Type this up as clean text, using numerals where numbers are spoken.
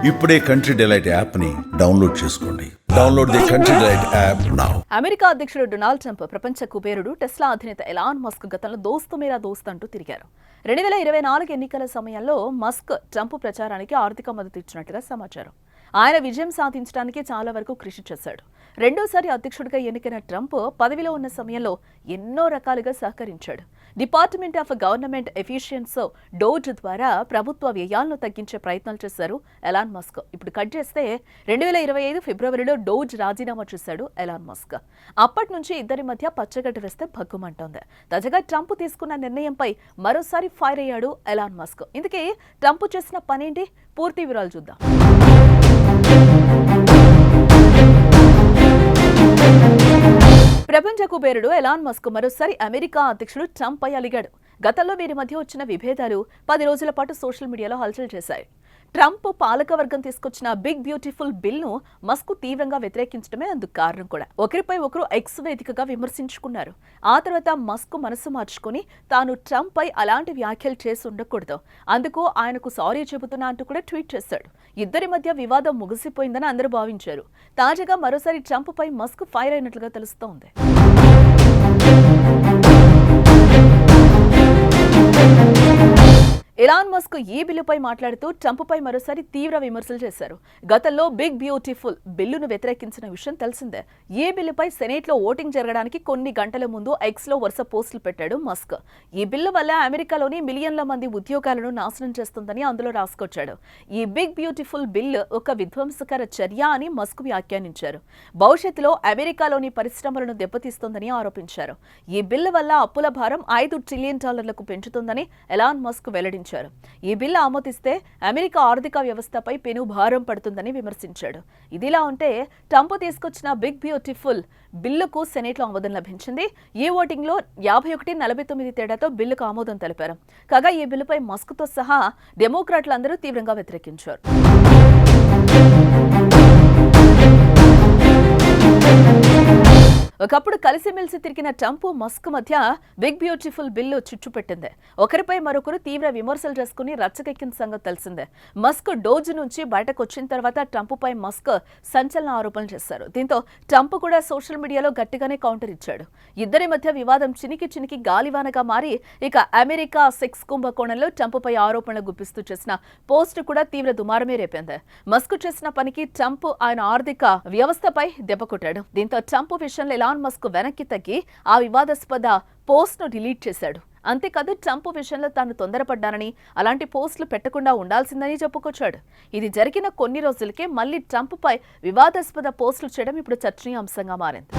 ఇప్పుడే country delight app ని download చేసుకోండి. Download the country delight app now. America అధ్యక్షుడు డొనాల్డ్ ట్రంప్ ప్రపంచ కుబేరుడు టెస్లా అధినేత ఎలాన్ మస్క్ గతంలో దోస్తు మేరా దోస్త్ అంటూ తిరిగారు. 2024 ఎన్నికల సమయంలో మస్క్ ట్రంప్ ప్రచారానికి ఆర్థిక మద్దతు ఇచ్చినట్టుగా సమాచారం. ఆయన విజయం సాధించడానికి చాలా వరకు కృషి చేశాడు. రెండోసారి అధ్యక్షుడిగా ఎన్నికైన ట్రంప్ పదవిలో ఉన్న సమయంలో ఎన్నో రకాలుగా సహకరించాడు. Department of Government Efficiency DOGE ద్వారా ప్రభుత్వ వ్యయాలను తగ్గించే ప్రయత్నాలు చేశారు ఎలాన్ మస్క్. ఇప్పుడు కట్ చేస్తే 2025 ఫిబ్రవరిలో డోజ్ రాజీనామా చేశాడు ఎలాన్ మస్క్. అప్పటి నుంచి ఇద్దరి మధ్య పచ్చగడ్డ వేస్తే భగ్గుమంటోంది. తాజాగా ట్రంప్ తీసుకున్న నిర్ణయంపై మరోసారి ఫైర్ అయ్యాడు ఎలాన్ మస్క్. ఇందుకే ట్రంప్ చేసిన పనేంటి, పూర్తి వివరాలు చూద్దాం. ప్రపంచ కుబేరుడు ఎలాన్ మస్క్ మరోసారి అమెరికా అధ్యక్షుడు ట్రంప్ పై అలిగాడు. గతంలో వీరి మధ్య వచ్చిన విభేదాలు 10 రోజుల పాటు సోషల్ మీడియాలో హల్చల్ చేశాయి. ట్రంప్ పాలకవర్గం తీసుకొచ్చిన బిగ్ బ్యూటిఫుల్ బిల్ ను మస్క్ తీవ్రంగా వ్యతిరేకించడమే అందుకు కారణం కూడా. ఒకరిపై ఒకరు ఎక్స్ వేదికగా విమర్శించుకున్నారు. ఆ తర్వాత మస్క్ మనసు మార్చుకుని తాను ట్రంప్ పై అలాంటి వ్యాఖ్యలు చేసి ఉండకూడదు, అందుకు ఆయనకు సారీ చెబుతున్నా అంటూ కూడా ట్వీట్ చేశాడు. ఇద్దరి మధ్య వివాదం ముగిసిపోయిందని అందరూ భావించారు. తాజాగా మరోసారి ట్రంప్ పై మస్క్ ఫైర్ అయినట్లుగా తెలుస్తోంది. ఎలాన్ మస్క్ ఈ బిల్లుపై మాట్లాడుతూ ట్రంప్పై మరోసారి తీవ్ర విమర్శలు చేశారు. గతంలో బిగ్ బ్యూటిఫుల్ బిల్లును వ్యతిరేకించిన విషయం తెలిసిందే. ఈ బిల్లుపై సెనేట్లో ఓటింగ్ జరగడానికి కొన్ని గంటల ముందు ఎక్స్లో వరుస పోస్టులు పెట్టాడు మస్క్. ఈ బిల్లు వల్ల అమెరికాలోని మిలియన్ల మంది ఉద్యోగాలను నాశనం చేస్తుందని అందులో రాసుకొచ్చాడు. ఈ బిగ్ బ్యూటిఫుల్ బిల్లు ఒక విధ్వంసకర చర్య అని మస్క్ వ్యాఖ్యానించారు. భవిష్యత్తులో అమెరికాలోని పరిశ్రమలను దెబ్బతీస్తుందని ఆరోపించారు. ఈ బిల్లు వల్ల అప్పుల భారం $5 ట్రిలియన్ పెంచుతుందని ఎలాన్ మస్క్ వెల్లడించారు. ఈ బిల్లు ఆమోదిస్తే అమెరికా ఆర్థిక వ్యవస్థపై పెను భారం పడుతుందని విమర్శించాడు. ఇదిలా ఉంటే ట్రంప్ తీసుకొచ్చిన బిగ్ బ్యూటిఫుల్ బిల్లుకు సెనేట్లో ఆమోదం లభించింది. ఈ ఓటింగ్ లో 51-49 తేడాతో బిల్లుకు ఆమోదం తెలిపారు. కాగా ఈ బిల్లుపై మస్క్తో సహా డెమోక్రాట్లందరూ తీవ్రంగా వ్యతిరేకించారు. ఒకప్పుడు కలిసిమెలిసి తిరిగిన ట్రంప్ మస్క్ మధ్య బిగ్ బ్యూటిఫుల్ బిల్లు చిచ్చుపెట్టింది. ఒకరిపై మరొకరు తీవ్ర విమర్శలు చేసుకుని రచ్చకెక్కిన సంగతి తెలిసిందే. మస్క్ డోజ్ నుంచి బయటకు వచ్చిన తర్వాత ట్రంప్పై మస్క్ సంచలన ఆరోపణలు చేశారు. దీంతో ట్రంప్ కూడా సోషల్ మీడియాలో గట్టిగానే కౌంటర్ ఇచ్చాడు. ఇద్దరి మధ్య వివాదం చినికి గాలివానగా మారి ఇక అమెరికా సెక్స్ కుంభకోణంలో ట్రంప్పై ఆరోపణలు గుప్పిస్తూ చేసిన పోస్ట్ కూడా తీవ్ర దుమారమే రేపింది. మస్క్ చేసిన పనికి ట్రంప్ ఆయన ఆర్థిక వ్యవస్థపై దెబ్బ కొట్టాడు. దీంతో ట్రంప్ విషయంలో ఎలాన్ మస్క్ వెనక్కి తగ్గి ఆ వివాదాస్పద పోస్ట్ ను డిలీట్ చేశాడు. అంతేకాదు ట్రంప్ విషయంలో తాను తొందరపడ్డానని, అలాంటి పోస్టులు పెట్టకుండా ఉండాల్సిందని చెప్పుకొచ్చాడు. ఇది జరిగిన కొన్ని రోజులకే మళ్లీ ట్రంప్ పై వివాదాస్పద పోస్టులు చేయడం ఇప్పుడు చర్చనీయాంశంగా మారింది.